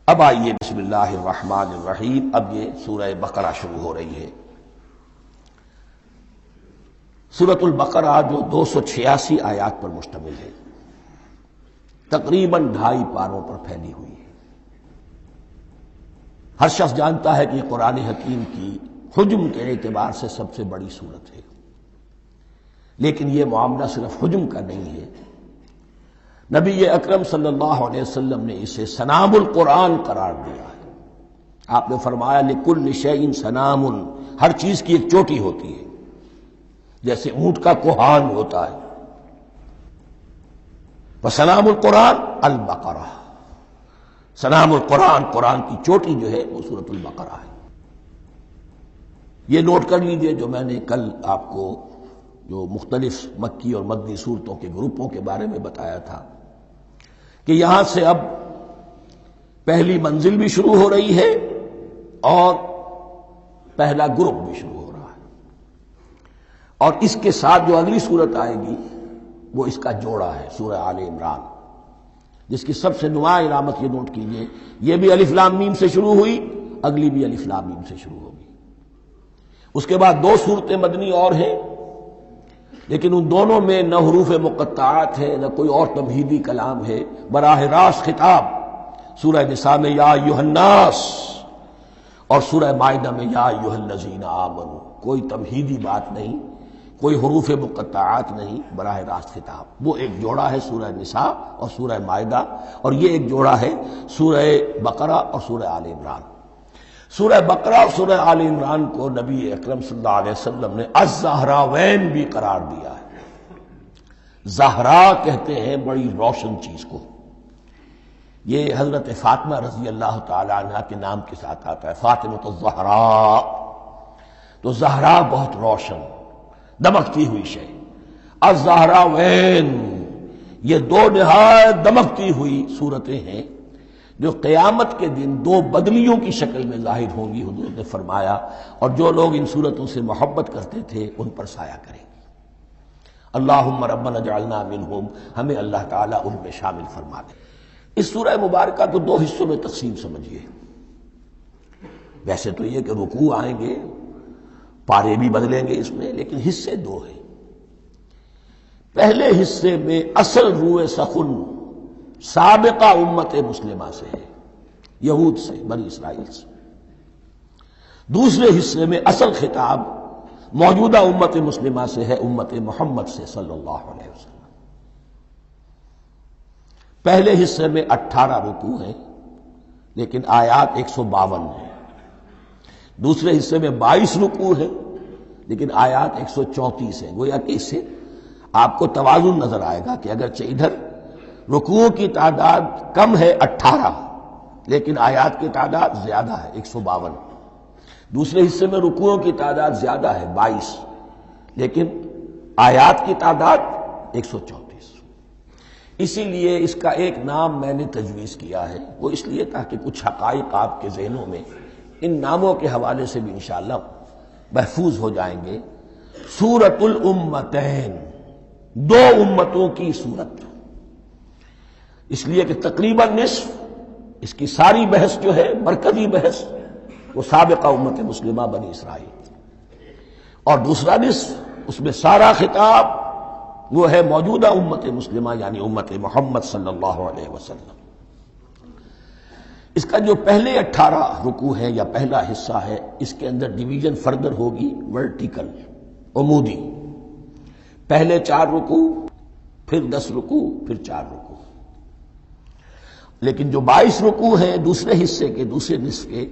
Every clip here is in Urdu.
اب آئیے بسم اللہ الرحمن الرحیم، اب یہ سورہ بقرہ شروع ہو رہی ہے۔ سورۃ البقرہ جو 286 آیات پر مشتمل ہے، تقریباً 2.5 پاروں پر پھیلی ہوئی ہے۔ ہر شخص جانتا ہے کہ یہ قرآن حکیم کی حجم کے اعتبار سے سب سے بڑی سورت ہے، لیکن یہ معاملہ صرف حجم کا نہیں ہے۔ نبی اکرم صلی اللہ علیہ وسلم نے اسے سنام القرآن قرار دیا ہے۔ آپ نے فرمایا لکل شیء سنام، ہر چیز کی ایک چوٹی ہوتی ہے، جیسے اونٹ کا کوہان ہوتا ہے۔ وسنام القرآن البقرہ، سنام القرآن، قرآن کی چوٹی جو ہے وہ سورۃ البقرہ ہے۔ یہ نوٹ کر لیجئے جو میں نے کل آپ کو جو مختلف مکی اور مدنی صورتوں کے گروپوں کے بارے میں بتایا تھا کہ یہاں سے اب پہلی منزل بھی شروع ہو رہی ہے اور پہلا گروپ بھی شروع ہو رہا ہے، اور اس کے ساتھ جو اگلی صورت آئے گی وہ اس کا جوڑا ہے، سورہ آل عمران، جس کی سب سے نمایاں علامت یہ نوٹ کیجئے، یہ بھی الف لام میم سے شروع ہوئی، اگلی بھی الف لام میم سے شروع ہوگی۔ اس کے بعد 2 صورتیں مدنی اور ہیں، لیکن ان دونوں میں نہ حروف مقطعات ہے نہ کوئی اور تمہیدی کلام ہے، براہ راست خطاب سورہ نساء میں یا ایھا الناس اور سورہ مائدہ میں یا ایھا الذین آمنوا، کوئی تمہیدی بات نہیں، کوئی حروف مقطعات نہیں، براہ راست خطاب۔ وہ ایک جوڑا ہے سورہ نساء اور سورہ مائدہ، اور یہ ایک جوڑا ہے سورہ بقرہ اور سورہ آل عمران۔ سورہ بقرہ اور سورہ آل عمران کو نبی اکرم صلی اللہ علیہ وسلم نے الزہراوین بھی قرار دیا ہے۔ زہرا کہتے ہیں بڑی روشن چیز کو، یہ حضرت فاطمہ رضی اللہ تعالی عنہا کے نام کے ساتھ آتا ہے، فاطمۃ الزہراء، تو زہرا بہت روشن دمکتی ہوئی شے۔ الزہراوین، یہ 2 نہایت دمکتی ہوئی صورتیں ہیں جو قیامت کے دن 2 بدلیوں کی شکل میں ظاہر ہوں گی، حضور نے فرمایا، اور جو لوگ ان صورتوں سے محبت کرتے تھے ان پر سایہ کریں گے۔ اللہم ربنا اجعلنا منہم، ہمیں اللہ تعالیٰ ان میں شامل فرما دے۔ اس سورہ مبارکہ کو 2 حصوں میں تقسیم سمجھیے۔ ویسے تو یہ کہ رکوع آئیں گے، پارے بھی بدلیں گے اس میں، لیکن حصے 2 ہیں۔ پہلے حصے میں اصل روح سخن سابقہ امت مسلمہ سے ہے، یہود سے، بنی اسرائیل سے۔ دوسرے حصے میں اصل خطاب موجودہ امت مسلمہ سے ہے، امت محمد سے صلی اللہ علیہ وسلم۔ پہلے حصے میں 18 رکوع ہیں، لیکن آیات 152 ہیں۔ دوسرے حصے میں 22 رکوع ہیں، لیکن آیات 134 ہیں۔ گویا کہ اس سے آپ کو توازن نظر آئے گا کہ اگرچہ ادھر رکوعوں کی تعداد کم ہے 18، لیکن آیات کی تعداد زیادہ ہے 152۔ دوسرے حصے میں رکوعوں کی تعداد زیادہ ہے 22، لیکن آیات کی تعداد 134۔ اسی لیے اس کا ایک نام میں نے تجویز کیا ہے، وہ اس لیے تاکہ کچھ حقائق آپ کے ذہنوں میں ان ناموں کے حوالے سے بھی انشاءاللہ محفوظ ہو جائیں گے۔ سورۃ الامتین، 2 امتوں کی سورت، اس لیے کہ تقریباً نصف اس کی ساری بحث جو ہے، مرکزی بحث، وہ سابقہ امت مسلمہ بنی اسرائیل، اور دوسرا نصف اس میں سارا خطاب وہ ہے موجودہ امت مسلمہ، یعنی امت محمد صلی اللہ علیہ وسلم۔ اس کا جو پہلے 18 رکوع ہے یا پہلا حصہ ہے، اس کے اندر ڈویژن فردر ہوگی ورٹیکل، عمودی۔ پہلے 4 رکوع، پھر 10 رکوع، پھر 4 رکوع۔ لیکن جو 22 رکوع ہیں دوسرے حصے کے، دوسرے نصف کے،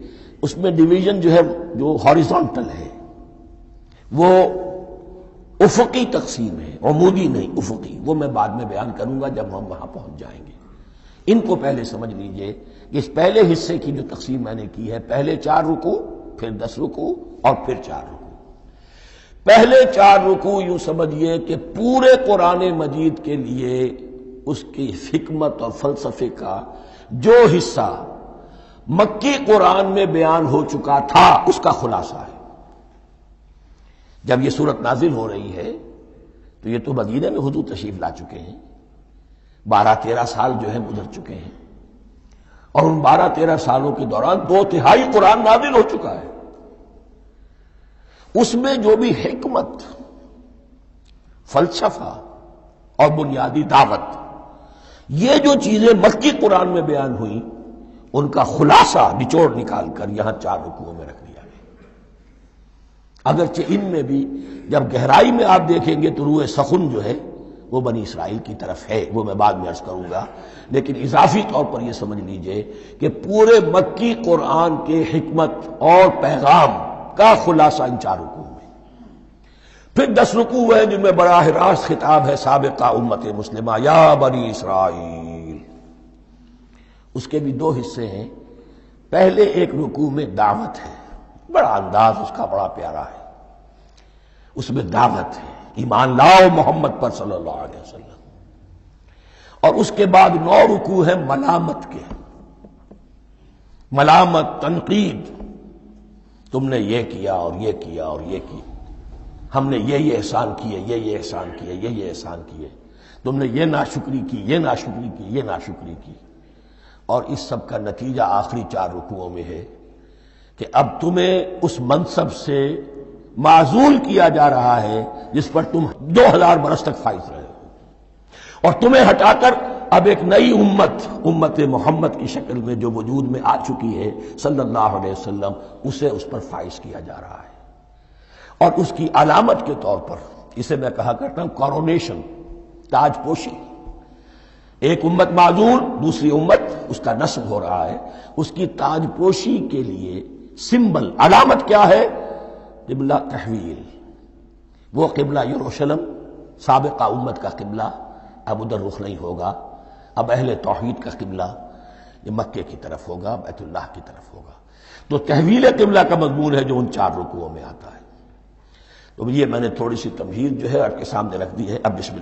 اس میں ڈویژن جو ہے جو ہاریزونٹل ہے، وہ افقی تقسیم ہے، عمودی نہیں، افقی۔ وہ میں بعد میں بیان کروں گا جب ہم وہاں پہنچ جائیں گے۔ ان کو پہلے سمجھ لیجئے کہ اس پہلے حصے کی جو تقسیم میں نے کی ہے، پہلے 4 رکوع، پھر 10 رکوع، اور پھر 4 رکوع۔ پہلے 4 رکوع یوں سمجھیے کہ پورے قرآن مجید کے لیے اس کی حکمت اور فلسفے کا جو حصہ مکی قرآن میں بیان ہو چکا تھا اس کا خلاصہ ہے۔ جب یہ صورت نازل ہو رہی ہے تو یہ تو مدینہ میں حضور تشریف لا چکے ہیں، 12-13 سال جو ہے گزر چکے ہیں، اور ان 12-13 سالوں کے دوران 2/3 قرآن نازل ہو چکا ہے۔ اس میں جو بھی حکمت، فلسفہ اور بنیادی دعوت، یہ جو چیزیں مکی قرآن میں بیان ہوئیں، ان کا خلاصہ نچوڑ نکال کر یہاں 4 رکوعوں میں رکھ دیا گیا۔ اگرچہ ان میں بھی جب گہرائی میں آپ دیکھیں گے تو روح سخن جو ہے وہ بنی اسرائیل کی طرف ہے، وہ میں بعد میں عرض کروں گا، لیکن اضافی طور پر یہ سمجھ لیجئے کہ پورے مکی قرآن کے حکمت اور پیغام کا خلاصہ ان 4 رکوعوں میں۔ پھر 10 رکوع ہیں جن میں براہ راست خطاب ہے سابقہ امت مسلمہ، یا بنی اسرائیل۔ اس کے بھی 2 حصے ہیں۔ پہلے ایک رکوع میں دعوت ہے، بڑا انداز اس کا بڑا پیارا ہے، اس میں دعوت ہے، ایمان لاؤ محمد پر صلی اللہ علیہ وسلم۔ اور اس کے بعد 9 رکوع ہیں ملامت کے، ملامت، تنقید، تم نے یہ کیا اور یہ کیا اور یہ کیا، ہم نے یہ احسان کیے، یہ احسان کیے، یہ احسان کیے، تم نے یہ ناشکری کی، یہ ناشکری کی، یہ ناشکری کی۔ اور اس سب کا نتیجہ آخری 4 رکوعوں میں ہے کہ اب تمہیں اس منصب سے معزول کیا جا رہا ہے جس پر تم 2000 برس تک فائز رہے ہو، اور تمہیں ہٹا کر اب ایک نئی امت محمد کی شکل میں جو وجود میں آ چکی ہے صلی اللہ علیہ وسلم، اسے اس پر فائز کیا جا رہا ہے۔ اور اس کی علامت کے طور پر اسے میں کہا کرتا ہوں کورونیشن، تاج پوشی۔ ایک امت معزول، دوسری امت اس کا نصب ہو رہا ہے، اس کی تاج پوشی کے لیے سمبل، علامت کیا ہے؟ قبلہ تحویل۔ وہ قبلہ یروشلم سابقہ امت کا قبلہ اب ادھر رخ نہیں ہوگا، اب اہل توحید کا قبلہ یہ مکے کی طرف ہوگا، بیت اللہ کی طرف ہوگا۔ تو تحویل قبلہ کا مضمون ہے جو ان 4 رکوعوں میں آتا ہے۔ تو یہ میں نے تھوڑی سی تمہید جو ہے آپ کے سامنے رکھ دی ہے۔ اب بسم اللہ۔